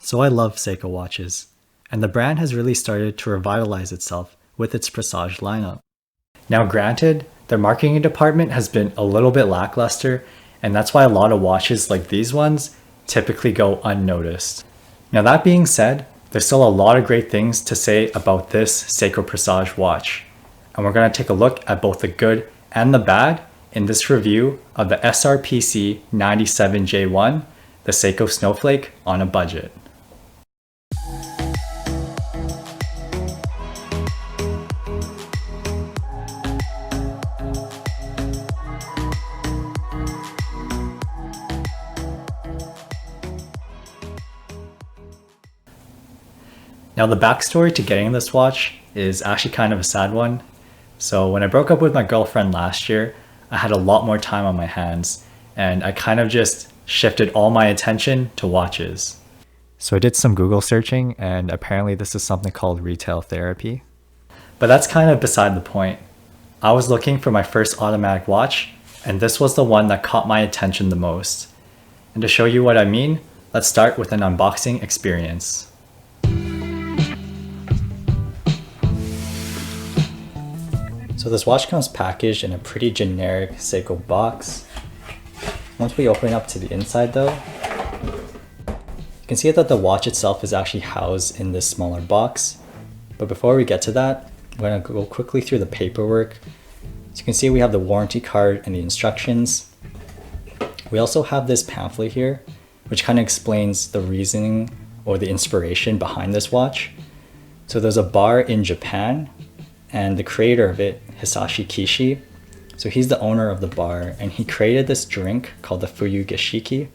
So I love Seiko watches, and the brand has really started to revitalize itself with its Presage lineup. Now granted, their marketing department has been a little bit lackluster, and that's why a lot of watches like these ones typically go unnoticed. Now that being said, there's still a lot of great things to say about this Seiko Presage watch, and we're going to take a look at both the good and the bad in this review of the SRPC97J1, the Seiko Snowflake on a budget. Now the backstory to getting this watch is actually kind of a sad one. So when I broke up with my girlfriend last year, I had a lot more time on my hands, and I kind of just shifted all my attention to watches. So I did some Google searching, and apparently this is something called retail therapy. But that's kind of beside the point. I was looking for my first automatic watch, and this was the one that caught my attention the most. And to show you what I mean, let's start with an unboxing experience. So this watch comes packaged in a pretty generic Seiko box. Once we open up to the inside though, you can see that the watch itself is actually housed in this smaller box. But before we get to that, I'm going to go quickly through the paperwork. So you can see we have the warranty card and the instructions. We also have this pamphlet here, which kind of explains the reasoning or the inspiration behind this watch. So there's a bar in Japan, and the creator of it, Hisashi Kishi, so he's the owner of the bar, and he created this drink called the Fuyu Gishiki,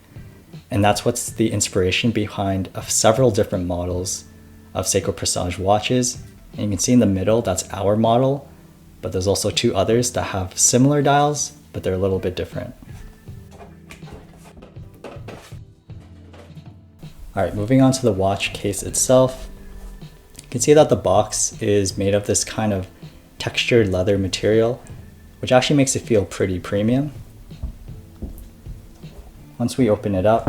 and that's what's the inspiration behind several different models of Seiko Presage watches. And you can see in the middle, that's our model, but there's also two others that have similar dials, but they're a little bit different. All right, moving on to the watch case itself. You can see that the box is made of this kind of textured leather material, which actually makes it feel pretty premium. Once we open it up,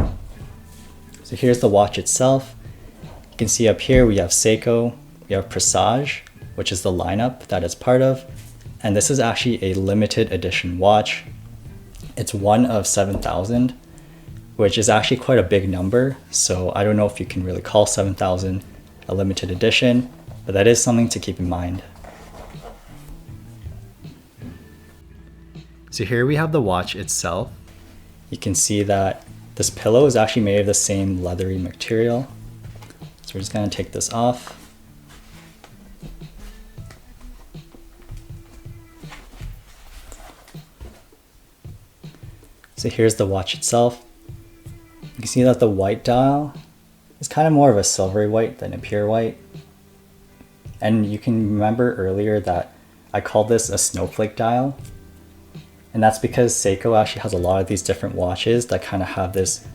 so here's the watch itself. You can see up here we have Seiko, we have Presage, which is the lineup that it's part of, and this is actually a limited edition watch. It's one of 7,000, which is actually quite a big number, so I don't know if you can really call 7,000 a limited edition, but that is something to keep in mind. So here we have the watch itself. You can see that this pillow is actually made of the same leathery material. So we're just going to take this off. So here's the watch itself. You can see that the white dial is kind of more of a silvery white than a pure white. And you can remember earlier that I called this a snowflake dial. And that's because Seiko actually has a lot of these different watches that kind of have this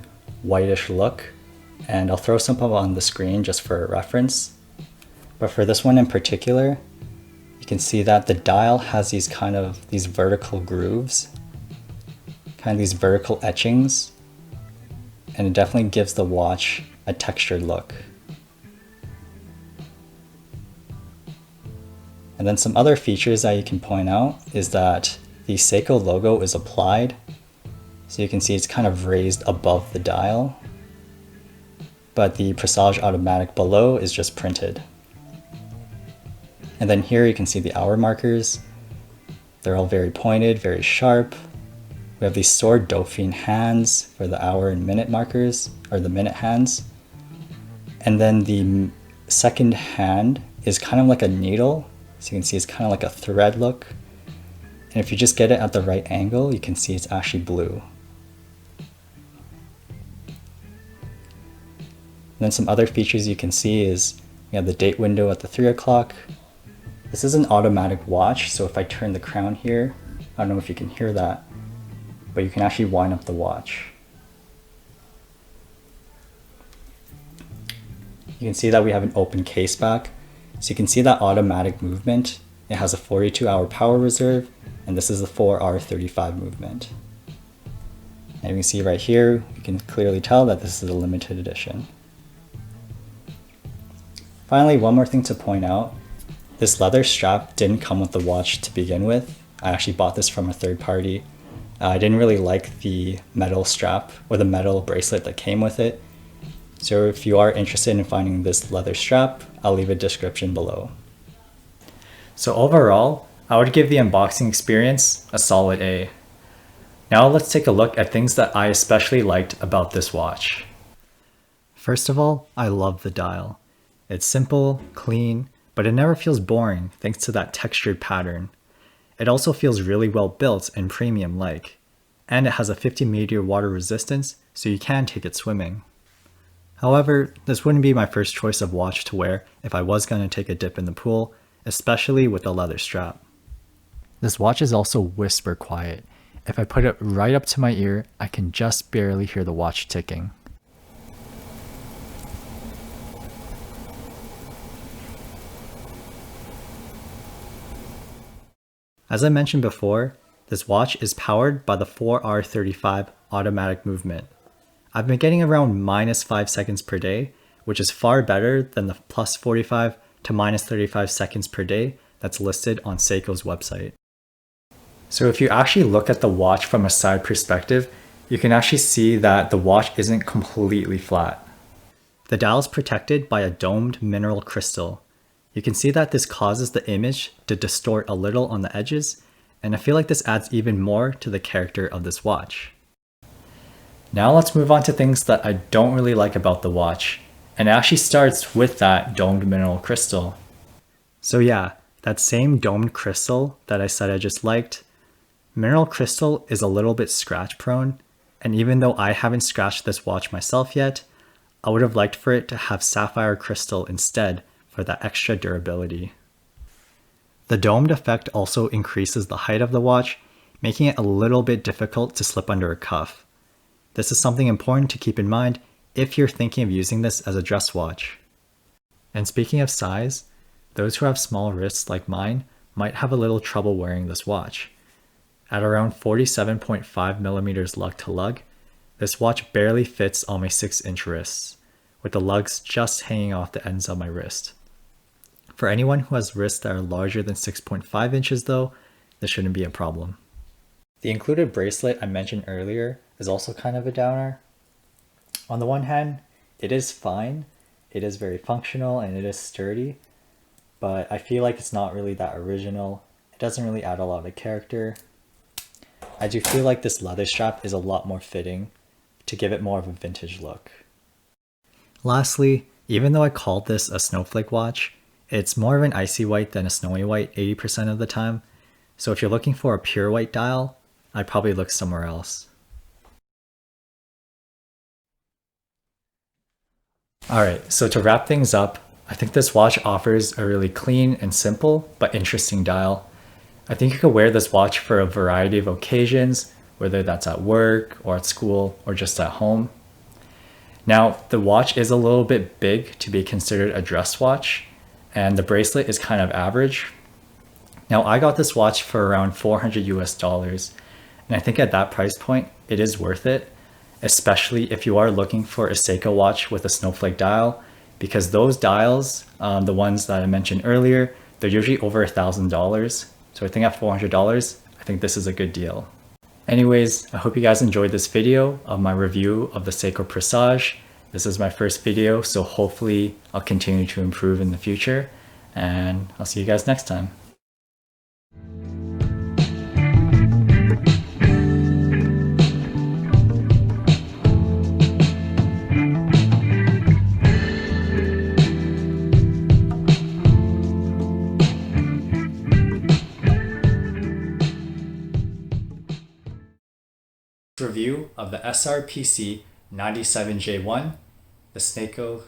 whitish look. And I'll throw some of them on the screen just for reference. But for this one in particular, you can see that the dial has these vertical grooves, kind of these vertical etchings. And it definitely gives the watch a textured look. And then some other features that you can point out is that the Seiko logo is applied. So you can see it's kind of raised above the dial, but the Presage automatic below is just printed. And then here you can see the hour markers. They're all very pointed, very sharp. We have these sword Dauphine hands for the hour and minute markers, or the minute hands. And then the second hand is kind of like a needle. So you can see it's kind of like a thread look. And if you just get it at the right angle, you can see it's actually blue. And then some other features you can see is we have the date window at the 3 o'clock. This is an automatic watch, so if I turn the crown here, I don't know if you can hear that, but you can actually wind up the watch. You can see that we have an open case back. So you can see that automatic movement. It has a 42-hour power reserve, and this is the 4R35 movement. And you can see right here, you can clearly tell that this is a limited edition. Finally, one more thing to point out. This leather strap didn't come with the watch to begin with. I actually bought this from a third party. I didn't really like the metal strap or the metal bracelet that came with it. So if you are interested in finding this leather strap, I'll leave a description below. So overall, I would give the unboxing experience a solid A. Now let's take a look at things that I especially liked about this watch. First of all, I love the dial. It's simple, clean, but it never feels boring thanks to that textured pattern. It also feels really well built and premium-like, and it has a 50-meter water resistance, so you can take it swimming. However, this wouldn't be my first choice of watch to wear if I was going to take a dip in the pool, especially with a leather strap. This watch is also whisper quiet. If I put it right up to my ear, I can just barely hear the watch ticking. As I mentioned before, this watch is powered by the 4R35 automatic movement. I've been getting around -5 seconds per day, which is far better than the +45 to -35 seconds per day that's listed on Seiko's website. So if you actually look at the watch from a side perspective, you can actually see that the watch isn't completely flat. The dial is protected by a domed mineral crystal. You can see that this causes the image to distort a little on the edges, and I feel like this adds even more to the character of this watch. Now let's move on to things that I don't really like about the watch, and it actually starts with that domed mineral crystal. So yeah, that same domed crystal that I said I just liked, mineral crystal is a little bit scratch prone, and even though I haven't scratched this watch myself yet, I would have liked for it to have sapphire crystal instead for that extra durability. The domed effect also increases the height of the watch, making it a little bit difficult to slip under a cuff. This is something important to keep in mind if you're thinking of using this as a dress watch. And speaking of size, those who have small wrists like mine might have a little trouble wearing this watch. At around 47.5 millimeters lug to lug, this watch barely fits on my 6-inch wrists, with the lugs just hanging off the ends of my wrist. For anyone who has wrists that are larger than 6.5 inches though, this shouldn't be a problem. The included bracelet I mentioned earlier is also kind of a downer. On the one hand, it is fine, it is very functional and it is sturdy, but I feel like it's not really that original. It doesn't really add a lot of character. I do feel like this leather strap is a lot more fitting to give it more of a vintage look. Lastly, even though I called this a snowflake watch, it's more of an icy white than a snowy white 80% of the time, so if you're looking for a pure white dial, I'd probably look somewhere else. Alright, so to wrap things up, I think this watch offers a really clean and simple but interesting dial. I think you could wear this watch for a variety of occasions, whether that's at work or at school or just at home. Now, the watch is a little bit big to be considered a dress watch, and the bracelet is kind of average. Now, I got this watch for around $400 US, and I think at that price point, it is worth it, especially if you are looking for a Seiko watch with a snowflake dial, because those dials, the ones that I mentioned earlier, they're usually over $1,000. So I think at $400, I think this is a good deal. Anyways, I hope you guys enjoyed this video of my review of the Seiko Presage. This is my first video, so hopefully I'll continue to improve in the future, and I'll see you guys next time. Review of the SRPC97J1, the Snako.